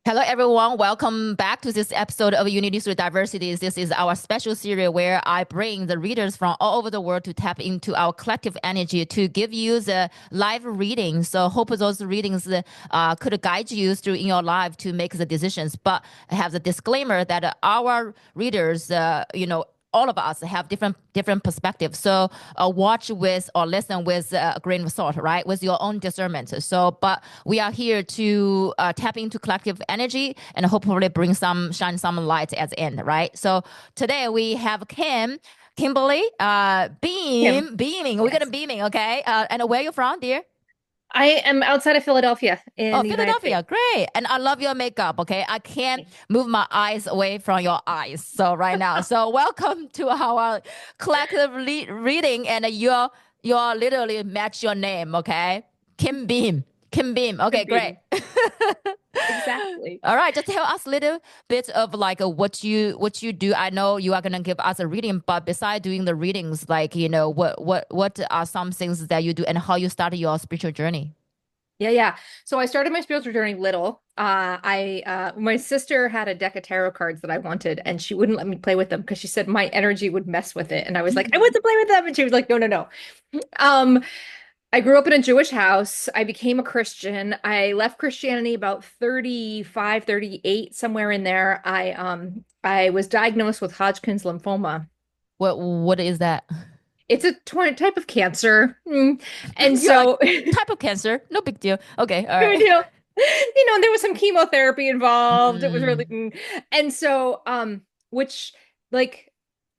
Hello, everyone. Welcome back to this episode of Unity Through Diversity. This is our special series where I bring the readers from all over the world to tap into our collective energy to give you the live readings. So, hope those readings could guide you through in your life to make the decisions. But I have the disclaimer that our readers, all of us have different perspectives. So watch with or listen with a grain of salt, right? With your own discernment. So, but we are here to tap into collective energy and hopefully shine some light at the end, right? So today we have Kimberly, Kim. beaming. We're gonna Yes. beaming, okay? And where are you from, dear? I am outside of Philadelphia in Oh, the United Philadelphia, States. great. And I love your makeup, okay? I can't move my eyes away from your eyes. So right now. So welcome to our collective reading and you're literally match your name, okay? Kim Beam. Kim Beam. Okay, Could great. be. Exactly. All right, just tell us a little bit of like what you do. I know you are gonna give us a reading, but besides doing the readings, like what are some things that you do and how you started your spiritual journey? Yeah. So I started my spiritual journey little. I my sister had a deck of tarot cards that I wanted, and she wouldn't let me play with them because she said my energy would mess with it. And I was like, I want to play with them. And she was like, no. Um, I grew up in a Jewish house. I became a Christian. I left Christianity about 35, 38, somewhere in there. I was diagnosed with Hodgkin's lymphoma. What is that? It's a type of cancer. And You're like so, no type of cancer, no big deal. Okay, all big right. deal. There was some chemotherapy involved. It was really, Mm, and so, which like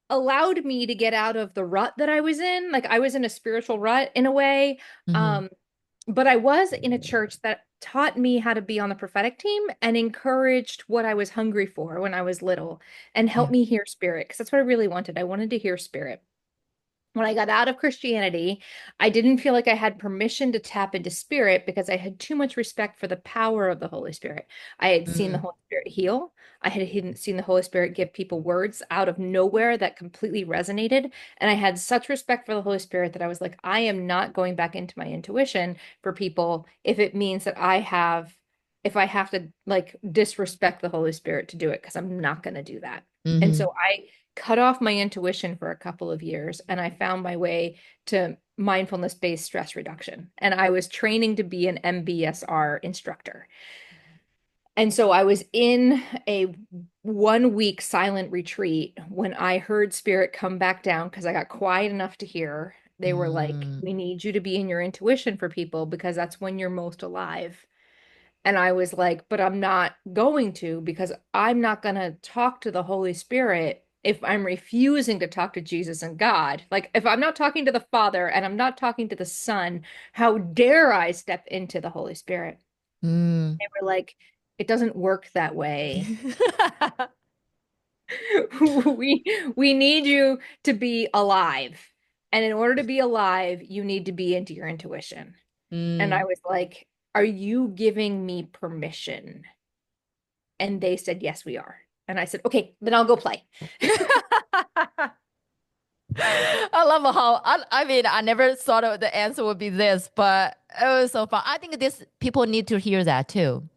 allowed me to get out of the rut that I was in. Like I was in a spiritual rut in a way. hmm Um, but I was in a church that taught me how to be on the prophetic team and encouraged what I was hungry for when I was little and Yeah. helped me hear spirit because that's what I really wanted. I wanted to hear spirit. When I got out of Christianity, I didn't feel like I had permission to tap into spirit because I had too much respect for the power of the Holy Spirit. I had seen the Mm, Holy Spirit heal. I had seen the Holy Spirit give people words out of nowhere that completely resonated. And I had such respect for the Holy Spirit that I was like, I am not going back into my intuition for people if it means that if I have to like disrespect the Holy Spirit to do it, because I'm not going to do that. And hmm so I cut off my intuition for a couple of years and I found my way to mindfulness based stress reduction. And I was training to be an MBSR instructor. And so I was in a 1 week silent retreat when I heard spirit come back down because I got quiet enough to hear. They were like, mm. we need you to be in your intuition for people because that's when you're most alive. And I was like, but I'm not going to because I'm not going to talk to the Holy Spirit if I'm refusing to talk to Jesus and God. Like, if I'm not talking to the Father and I'm not talking to the Son, how dare I step into the Holy Spirit? Mm. They were like, it doesn't work that way. We we need you to be alive. And in order to be alive, you need to be into your intuition. And I Mm. was like, are you giving me permission? And they said, yes, we are. And I said, okay, then I'll go play. I love how I mean I never thought of the answer would be this, but it was so fun. I think this people need to hear that too.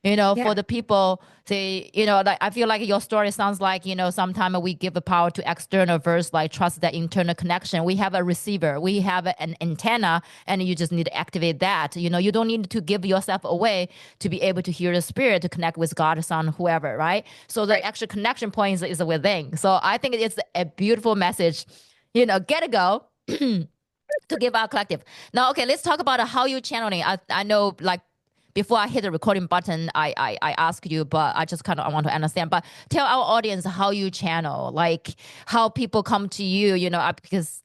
For Yeah. the people, like I feel like your story sounds like, sometimes we give the power to external versus like trust that internal connection. We have a receiver, we have an antenna, and you just need to activate that. You don't need to give yourself away to be able to hear the spirit, to connect with God, Son, whoever, right? So the Right. actual connection point is within. So I think it's a beautiful message, get it go. To give our collective. Now, okay, let's talk about how you channeling. I know like before I hit the recording button, I ask you, but I just kind of I want to understand. But tell our audience how you channel, like how people come to you, because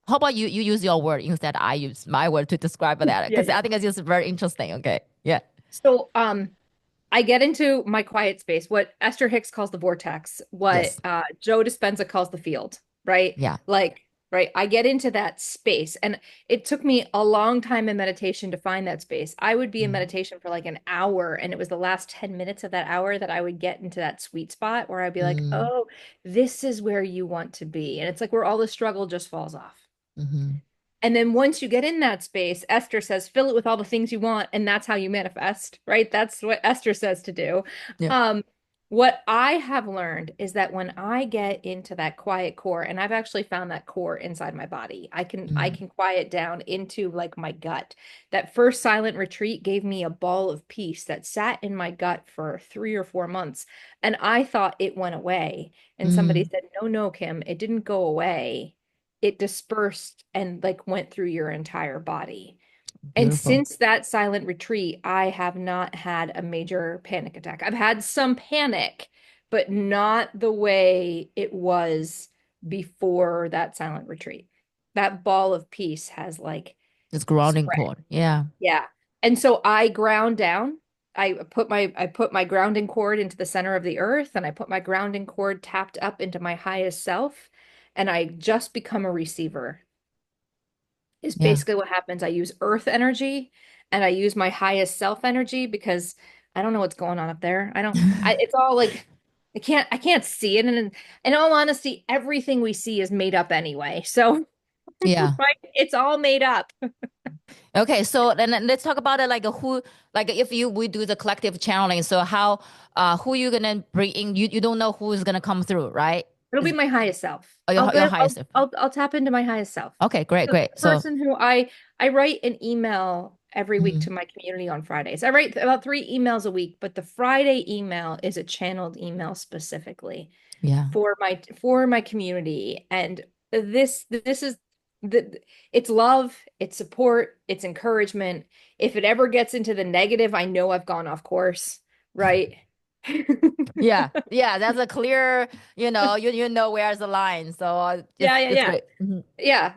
how about you use your word instead I use my word to describe that? Yeah, Because yeah. I think it's just very interesting. Okay. Yeah. So I get into my quiet space, what Esther Hicks calls the vortex, what Yes. Joe Dispenza calls the field, right? Yeah. Like, right, I get into that space. And it took me a long time in meditation to find that space. I would be in Mm. meditation for like an hour, and it was the last 10 minutes of that hour that I would get into that sweet spot where I'd be like, Mm. oh, this is where you want to be. And it's like where all the struggle just falls off. Hmm. And then once you get in that space, Esther says, fill it with all the things you want, and that's how you manifest, right? That's what Esther says to do. Yeah. Um, what I have learned is that when I get into that quiet core, and I've actually found that core inside my body, I Mm. can quiet down into like my gut. That first silent retreat gave me a ball of peace that sat in my gut for 3 or 4 months. And I thought it went away. And somebody Mm. said, no, no, Kim, it didn't go away. It dispersed and like went through your entire body. And Beautiful. since that silent retreat, I have not had a major panic attack. I've had some panic, but not the way it was before that silent retreat. That ball of peace has like It's grounding spread. cord. Yeah. Yeah. And so I ground down. I put my grounding cord into the center of the earth, and I put my grounding cord tapped up into my highest self, and I just become a receiver is Yeah. basically what happens. I use earth energy and I use my highest self energy because I don't know what's going on up there. It's all like I can't see it. And in all honesty, everything we see is made up anyway. So Yeah. right, it's all made up. Okay, so then let's talk about it like who like if you we do the collective channeling. So how who you gonna bring in? You don't know who is gonna come through, right? It'll be Is my highest self. your highest self. I'll tap into my highest self. Okay, great, So great. the So person who I write an email every week mhm, to my community on Fridays. I write about 3 emails a week, but the Friday email is a channeled email specifically yeah. for my community. And this is the it's love, it's support, it's encouragement. If it ever gets into the negative, I know I've gone off course, right? Yeah, yeah, that's a clear, you know where's the line. So Yeah, yeah, it's yeah. great. Mhm. Yeah.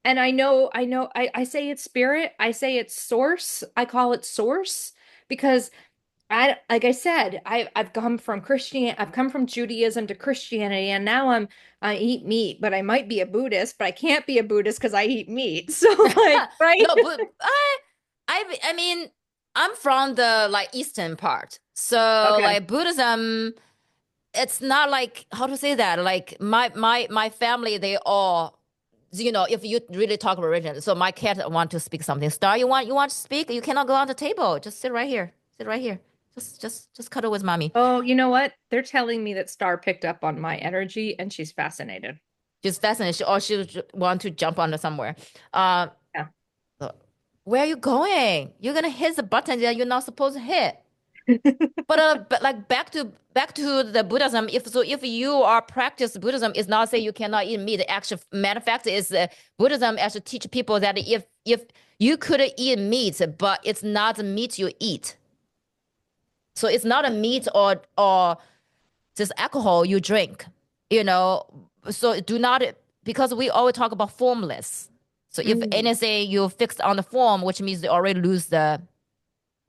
And I say it's spirit, I say it's source, I call it source because like I said, I've come from Judaism to Christianity, and now I eat meat, but I might be a Buddhist, but I can't be a Buddhist because I eat meat. So like, right? No, but I mean, I'm from the like eastern part. So Okay. like Buddhism, it's not like how to say that. Like my family, they all if you really talk about religion. So my cat want to speak something. Star, you want to speak? You cannot go on the table. Just sit right here. Sit right here. Just cuddle with mommy. Oh, you know what? They're telling me that Star picked up on my energy and she's fascinated. Just fascinated. Or she want to jump onto somewhere. Uh, Yeah. where are you going? You're gonna hit the button that you're not supposed to hit. But like back to the Buddhism. If you are practice Buddhism, is not say you cannot eat meat. The actual matter of fact is Buddhism actually teach people that if you could eat meat, but it's not the meat you eat. So it's not a meat or just alcohol you drink. You know, so do not because we always talk about formless. So if Mm, anything you fixed on the form, which means you already lose the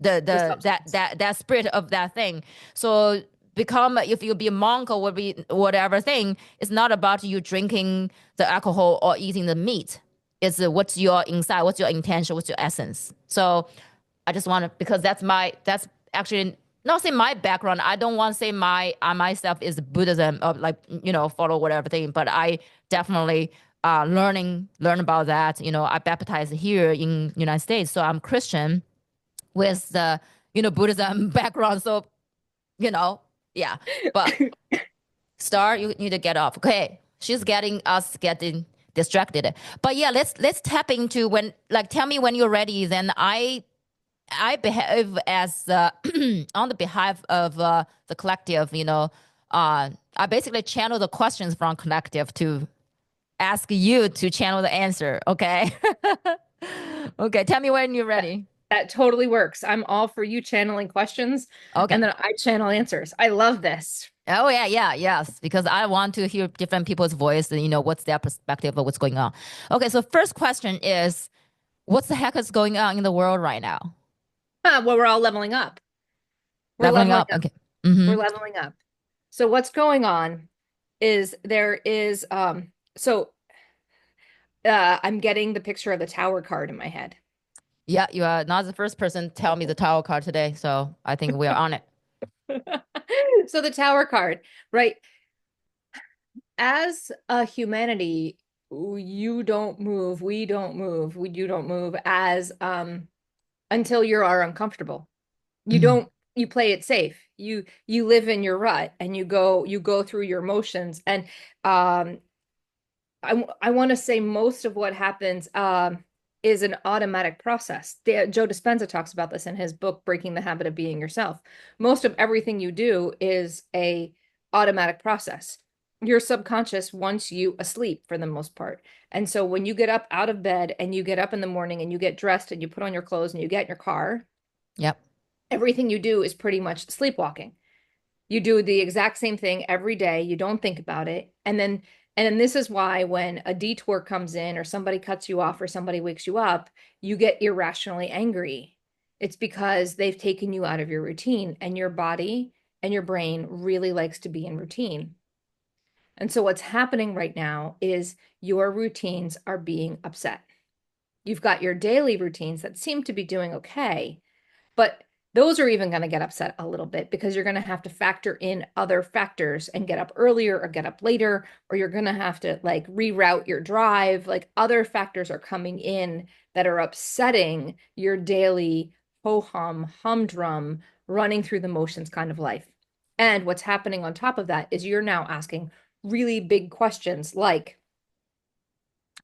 the substance. that spirit of that thing. So become if you be a monk or would be whatever thing, it's not about you drinking the alcohol or eating the meat. It's what's your inside, what's your intention, what's your essence. So I just want to because that's actually not say my background. I don't want to say my I myself is Buddhism or like follow whatever thing, but I definitely learn about that. I baptized here in United States, so I'm Christian with the Buddhism background. So you know, yeah. But Star, you need to get off. Okay, she's getting distracted. But yeah, let's tap into when like tell me when you're ready. Then I behave as on the behalf of the collective. I basically channel the questions from collective to ask you to channel the answer. Okay. Okay. Tell me when you're ready. That totally works. I'm all for you channeling questions Okay. and then I channel answers. I love this. Oh yeah, yeah, yes. Because I want to hear different people's voice and what's their perspective of what's going on. Okay, so first question is, what the heck is going on in the world right now? Well, we're all leveling up. We're Leveling leveling up. up. Okay. Mm-hmm. We're leveling up. So what's going on is there is so I'm getting the picture of the tower card in my head. Yeah, you are not the first person to tell me the tower card today, so I think we are on it. So the tower card, right? As a humanity, you don't move, we don't move, you don't move as until you are uncomfortable. You Mm. don't you play it safe. You live in your rut and you go through your motions. And um I want to say most of what happens is an automatic process. Joe Dispenza talks about this in his book, Breaking the Habit of Being Yourself. Most of everything you do is a automatic process. Your subconscious wants you asleep for the most part. And so when you get up out of bed and you get up in the morning and you get dressed and you put on your clothes and you get in your car, Yep. everything you do is pretty much sleepwalking. You do the exact same thing every day. You don't think about it. And then this is why when a detour comes in or somebody cuts you off or somebody wakes you up, you get irrationally angry. It's because they've taken you out of your routine, and your body and your brain really likes to be in routine. And so what's happening right now is your routines are being upset. You've got your daily routines that seem to be doing okay, but those are even going to get upset a little bit because you're going to have to factor in other factors and get up earlier or get up later, or you're going to have to like reroute your drive. Like other factors are coming in that are upsetting your daily ho hum, humdrum, running through the motions kind of life. And what's happening on top of that is you're now asking really big questions like,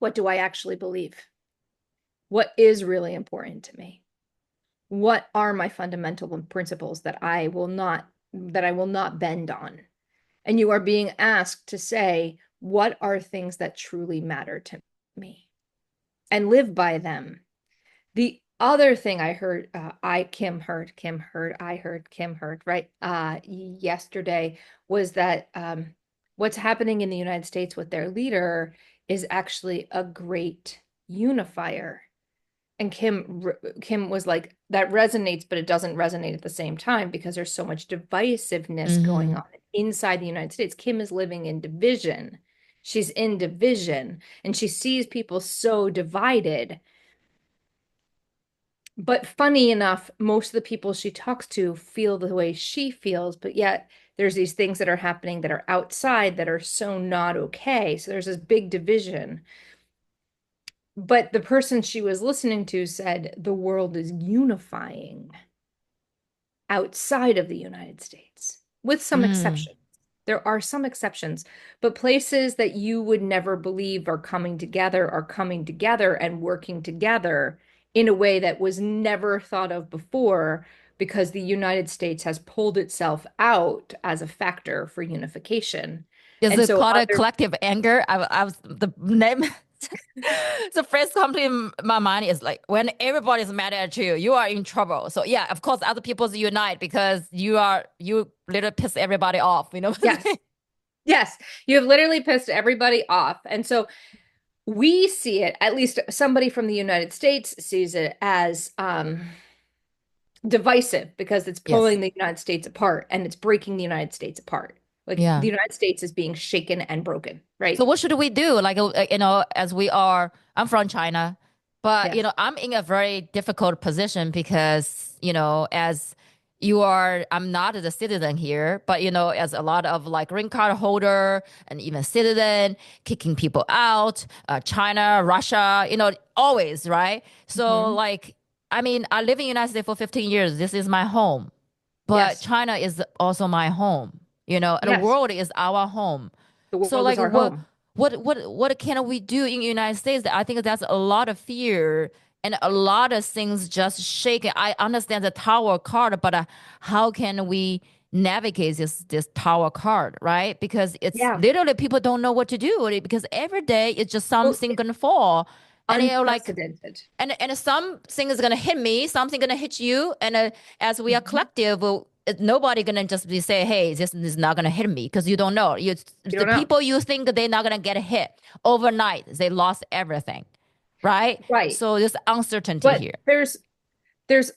what do I actually believe? What is really important to me? What are my fundamental principles that I will not bend on? And you are being asked to say, what are things that truly matter to me, and live by them. The other thing I heard, Kim heard, right, yesterday was that what's happening in the United States with their leader is actually a great unifier. And Kim was like, that resonates, but it doesn't resonate at the same time because there's so much divisiveness going Hmm. on inside the United States. Kim is living in division. She's in division and she sees people so divided. But funny enough, most of the people she talks to feel the way she feels, but yet there's these things that are happening that are outside that are so not okay. So there's this big division. But the person she was listening to said the world is unifying outside of the United States, with some Mm. exceptions. There are some exceptions, but places that you would never believe are coming together and working together in a way that was never thought of before because the United States has pulled itself out as a factor for unification. Is And it so called a other, collective anger? I was the name. The first come to my mind is like when everybody's mad at you, you are in trouble. So yeah, of course, other people's unite because you literally piss everybody off. You know what I'm yes, saying? yes, you have literally pissed everybody off. And so we see it, at least somebody from the United States sees it as divisive because it's Yes. pulling the United States apart and it's breaking the United States apart. Like the Yeah. United States is being shaken and broken, So right? what should we do? Like, as we are, I'm from China, but Yes. I'm in a very difficult position because, as you are, I'm not the citizen here, but as a lot of like green card holder and even citizen kicking people out, China, Russia, always, right? So Hmm. like, I mean, I live in the United States for 15 years. This is my home, but Yes. China is also my home, and the Yes. world is our home. The So world is like our what home. what can we do in the United States? I think that's a lot of fear and a lot of things just shaking. I understand the tower card, but how can we navigate this tower card, right? Because it's Yeah. literally people don't know what to do because every day it's just Well, something it's gonna fall. And like unprecedented. and something is gonna hit me, something gonna hit you, and as we are Mhm. collective, nobody gonna just be say, "Hey, this is not gonna hit me," because you don't know. You The don't know. people you think they're not gonna get hit overnight, they lost everything, right? Right. So there's uncertainty But here. there's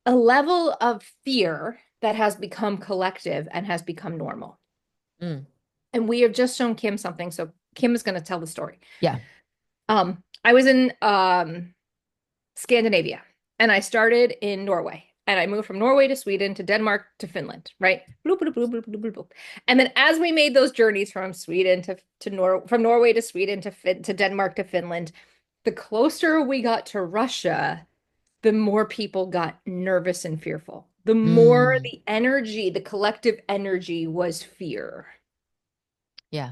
a level of fear that has become collective and has become normal. Mm. And we have just shown Kim something, so Kim is going to tell the story. Yeah. I was in Scandinavia and I started in Norway. And I moved from Norway to Sweden to Denmark to Finland, right? Bloop, bloop, bloop, bloop, bloop, bloop, bloop. And then as we made those journeys from Sweden from Norway to Sweden to Denmark to Finland, the closer we got to Russia, the more people got nervous and fearful. The more Mm. the energy, the collective energy was fear. Yeah.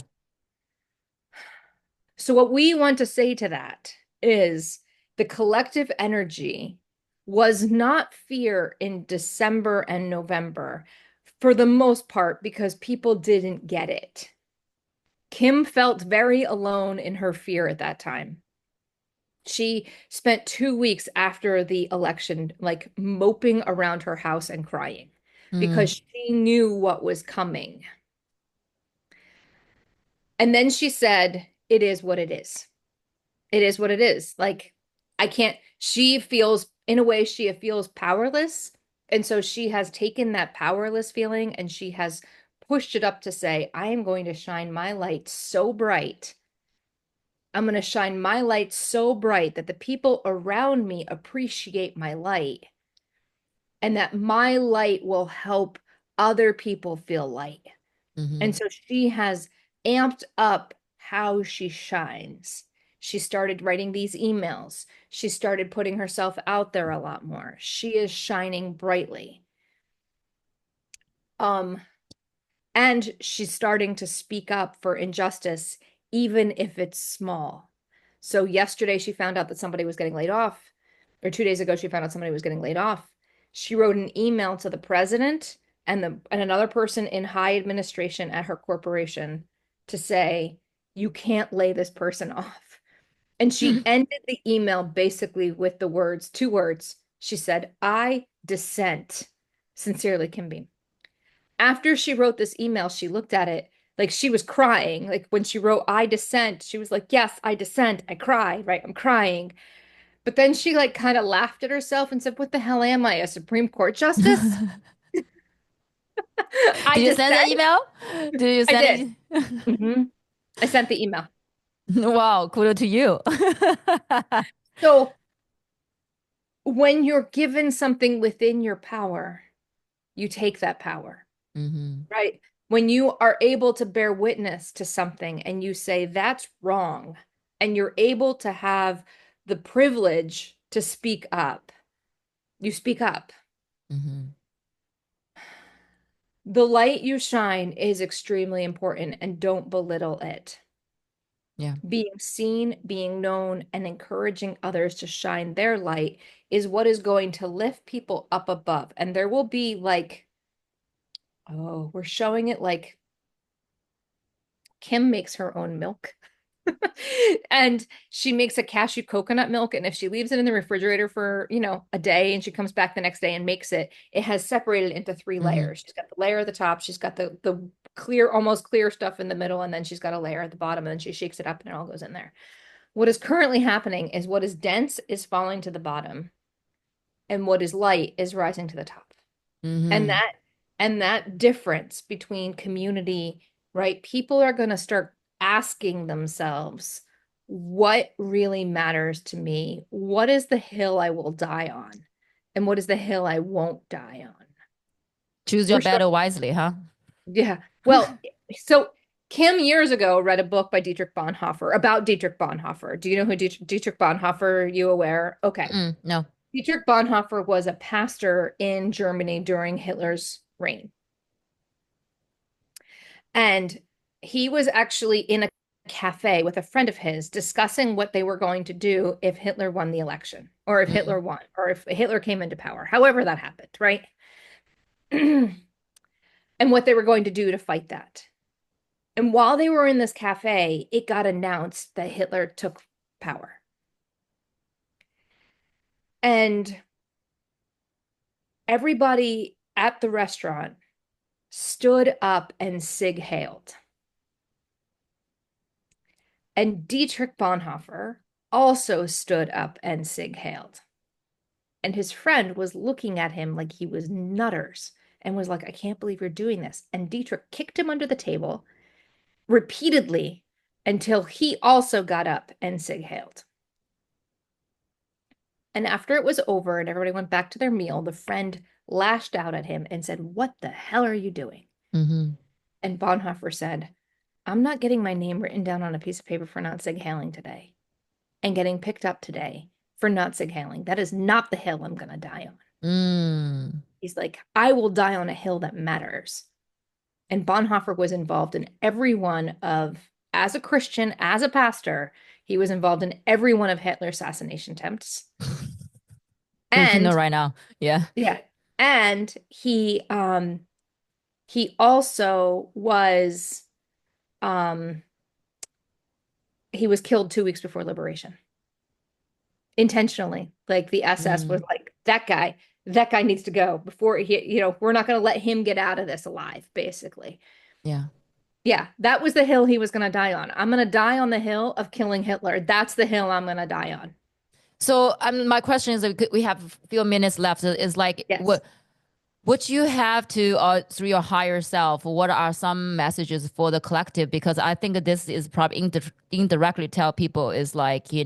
So, what we want to say to that is the collective energy was not fear in December and November for the most part because people didn't get it. Kim felt very alone in her fear at that time. She spent 2 weeks after the election, like moping around her house and crying because Mm. she knew what was coming. And then she said, it is what it is. It is what it is. Like, I can't, she feels, in a way, she feels powerless. And so she has taken that powerless feeling and she has pushed it up to say, I am going to shine my light so bright. I'm going to shine my light so bright that the people around me appreciate my light and that my light will help other people feel light. And Mm-hmm. so she has amped up how she shines. She started writing these emails. She started putting herself out there a lot more. She is shining brightly. Um, and she's starting to speak up for injustice, even if it's small. So yesterday she found out that somebody was getting laid off, or 2 days ago she found out somebody was getting laid off. She wrote an email to the president and another person in high administration at her corporation to say, you can't lay this person off. And she ended the email basically with the words, two words. She said, I dissent. Sincerely, Kim Beam. After she wrote this email, she looked at it like she was crying. Like when she wrote, I dissent, she was like, yes, I dissent. I cry, right? I'm crying. But then she like kind of laughed at herself and said, what the hell am I, a Supreme Court justice? I Did you send the dissent. email? Did you I send did. it? Hmm. I sent the email. Wow, kudos to you. So when you're given something within your power, you take that power, Mm-hmm. right? When you are able to bear witness to something and you say, that's wrong, and you're able to have the privilege to speak up, you speak up. Mm-hmm. The light you shine is extremely important and don't belittle it. Yeah. Being seen, being known, and encouraging others to shine their light is what is going to lift people up above. And there will be like, oh, we're showing it like Kim makes her own milk. And she makes a cashew coconut milk. And if she leaves it in the refrigerator for, a day and she comes back the next day and makes it, it has separated into three Mm-hmm. layers. She's got the layer at the top, she's got the clear, almost clear stuff in the middle, and then she's got a layer at the bottom, and then she shakes it up and it all goes in there. What is currently happening is what is dense is falling to the bottom, and what is light is rising to the top. And Mm-hmm. that difference between community, right? People are going to start asking themselves, what really matters to me? What is the hill I will die on? And what is the hill I won't die on? Choose your We're sure, battle wisely, huh? yeah. Well, so Kim years ago read a book by Dietrich Bonhoeffer about Dietrich Bonhoeffer. Do you know who Dietrich Bonhoeffer? You aware? Okay. No. Dietrich Bonhoeffer was a pastor in Germany during Hitler's reign. And he was actually in a cafe with a friend of his discussing what they were going to do if Hitler won the election, or if Mm. Hitler won, or if Hitler came into power, however that happened, right? And what they were going to do to fight that. And while they were in this cafe, it got announced that Hitler took power. And everybody at the restaurant stood up and sig hailed. And Dietrich Bonhoeffer also stood up and sig hailed. And his friend was looking at him like he was nutters and was like, I can't believe you're doing this. And Dietrich kicked him under the table repeatedly until he also got up and sig hailed. And after it was over and everybody went back to their meal, the friend lashed out at him and said, "What the hell are you doing?" Mm-hmm. And Bonhoeffer said, "I'm not getting my name written down on a piece of paper for not signaling today and getting picked up today for not signaling. That is not the hill I'm going to die on." Mm. He's like, "I will die on a hill that matters." And Bonhoeffer was involved in every one of, as a Christian, as a pastor, he was involved in every one of Hitler's assassination attempts. Good to know And right now. Yeah. yeah, and he also was um he was killed 2 weeks before liberation intentionally. Like the SS was Mm. like, that guy needs to go before we're not going to let him get out of this alive, basically. Yeah. Yeah, that was the hill he was going to die on. I'm going to die on the hill of killing Hitler. That's the hill I'm going to die on. So my question is, we have a few minutes left. Is like, Yes. what you have to, through your higher self, what are some messages for the collective? Because I think that this is probably indirectly tell people is like, you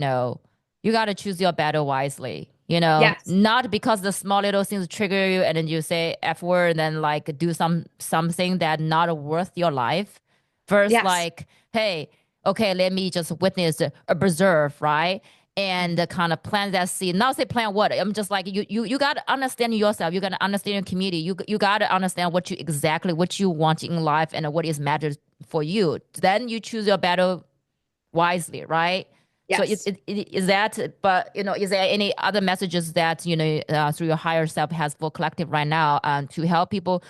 got to choose your battle wisely. Yes. Not because the small little things trigger you and then you say F word and then like do something that not worth your life. First, Yes. like, hey, okay, let me just witness a preserve, right? And kind of plant that seed. Not say plant what. I'm just like you got to understand yourself. You got to understand your community. You got to understand what you want in life and what is matters for you. Then you choose your battle wisely, right? So Yes. is that, but is there any other messages that through your higher self has for collective right now to help people?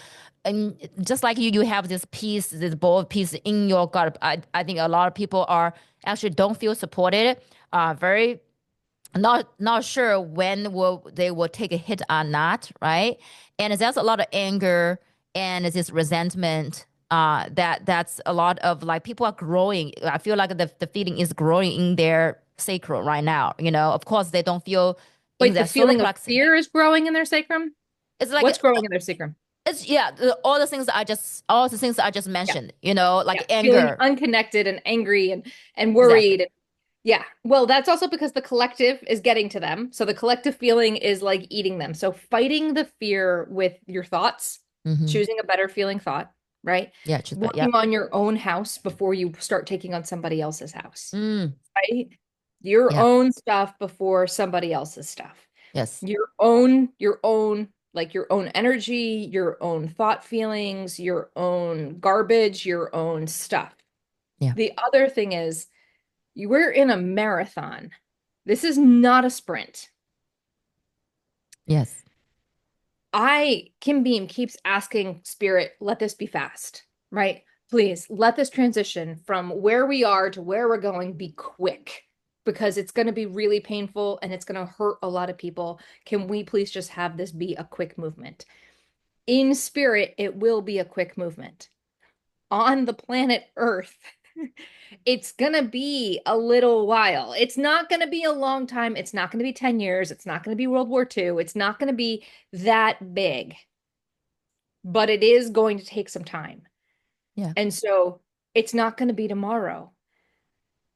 And just like you have this peace, this bold peace in your gut. I think a lot of people are actually don't feel supported. Very not sure when will they will take a hit or not, right? And there's a lot of anger and this resentment. That's a lot of like people are growing. I feel like the feeling is growing in their sacral right now. Of course they don't feel in Wait, the their solar feeling of plexus. fear is growing in their sacrum? It's like What's growing in their sacrum? it's yeah, all the things I just Yeah. mentioned. Yeah. Like Feeling anger. unconnected and angry and Exactly. worried. Yeah. Well, that's also because the collective is getting to them. So the collective feeling is like eating them. So fighting the fear with your thoughts, Mm-hmm. choosing a better feeling thought, right? Yeah, just that. Yeah. Working on your own house before you start taking on somebody else's house, Mm. right? Your Yeah. own stuff before somebody else's stuff. Yes. Your own, like your own energy, your own thought feelings, your own garbage, your own stuff. Yeah. The other thing is, we're in a marathon. This is not a sprint. Yes. Kim Beam keeps asking Spirit, let this be fast, right? Please let this transition from where we are to where we're going be quick because it's going to be really painful and it's going to hurt a lot of people. Can we please just have this be a quick movement? In spirit, it will be a quick movement. On the planet Earth, it's going to be a little while. It's not going to be a long time. It's not going to be 10 years. It's not going to be World War II. It's not going to be that big, but it is going to take some time. Yeah. And so it's not going to be tomorrow.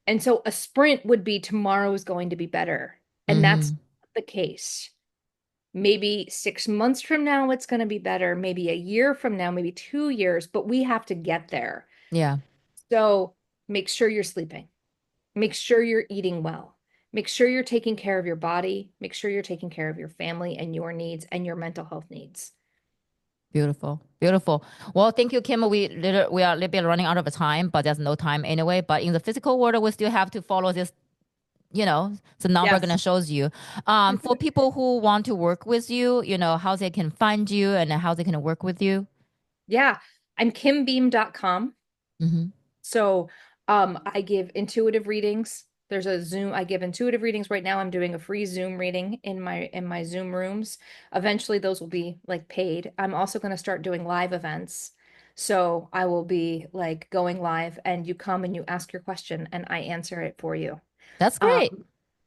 And so a sprint would be tomorrow is going to be better. And that's Mm-hmm. the case. Maybe 6 months from now, it's going to be better. Maybe a year from now, maybe 2 years, but we have to get there. Yeah. So make sure you're sleeping. Make sure you're eating well. Make sure you're taking care of your body. Make sure you're taking care of your family and your needs and your mental health needs. Beautiful. Beautiful. Well, thank you, Kim. We are a little bit running out of time, but there's no time anyway. But in the physical world, we still have to follow this, the number Yes. gonna shows you. For people who want to work with you, how they can find you and how they can work with you. Yeah. I'm kimbeam.com. Mm-hmm. So I give intuitive readings. There's a Zoom. I give intuitive readings right now. I'm doing a free Zoom reading in my Zoom rooms. Eventually those will be like paid. I'm also going to start doing live events. So I will be like going live and you come and you ask your question and I answer it for you. That's Um, great.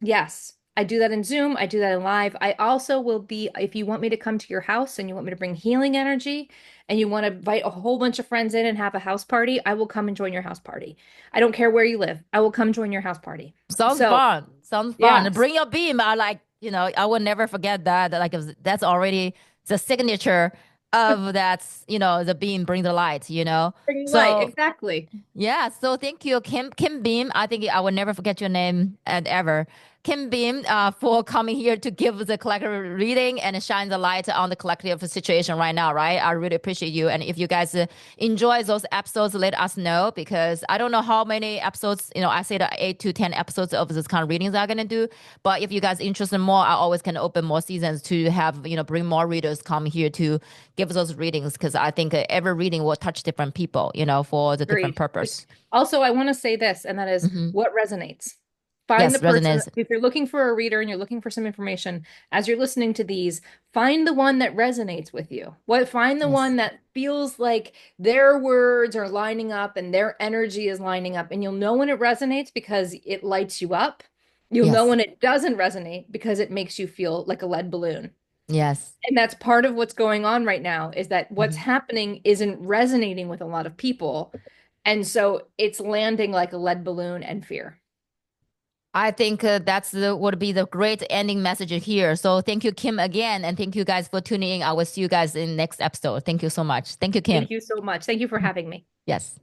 yes, I do that in Zoom. I do that in live. I also will be, if you want me to come to your house and you want me to bring healing energy and you want to invite a whole bunch of friends in and have a house party, I will come and join your house party. I don't care where you live. I will come join your house party. Sounds So, fun. Sounds fun. yes. Bring your beam. I like. I will never forget that. Like that's already the signature of the beam bring the light. Bringing light, So exactly. yeah, so thank you, Kim Beam. I think I will never forget your name and ever. Kim Beam, for coming here to give the collective reading and shine the light on the collective situation right now, right? I really appreciate you. And if you guys enjoy those episodes, let us know because I don't know how many episodes, I say the 8 to 10 episodes of this kind of readings I'm going to do. But if you guys interested more, I always can open more seasons to have, bring more readers come here to give those readings because I think every reading will touch different people, for the different Agreed. purpose. Also, I want to say this, and that is Hmm. what resonates. Find the Yes, person, resonance. if you're looking for a reader and you're looking for some information, as you're listening to these, find the one that resonates with you. Find the Yes. one that feels like their words are lining up and their energy is lining up. And you'll know when it resonates because it lights you up. You'll know Yes. when it doesn't resonate because it makes you feel like a lead balloon. Yes. And that's part of what's going on right now is that what's Mhm. happening isn't resonating with a lot of people. And so it's landing like a lead balloon and fear. I think would be the great ending message here. So thank you, Kim, again, and thank you guys for tuning in. I will see you guys in next episode. Thank you so much. Thank you, Kim. Thank you so much. Thank you for having me. Yes.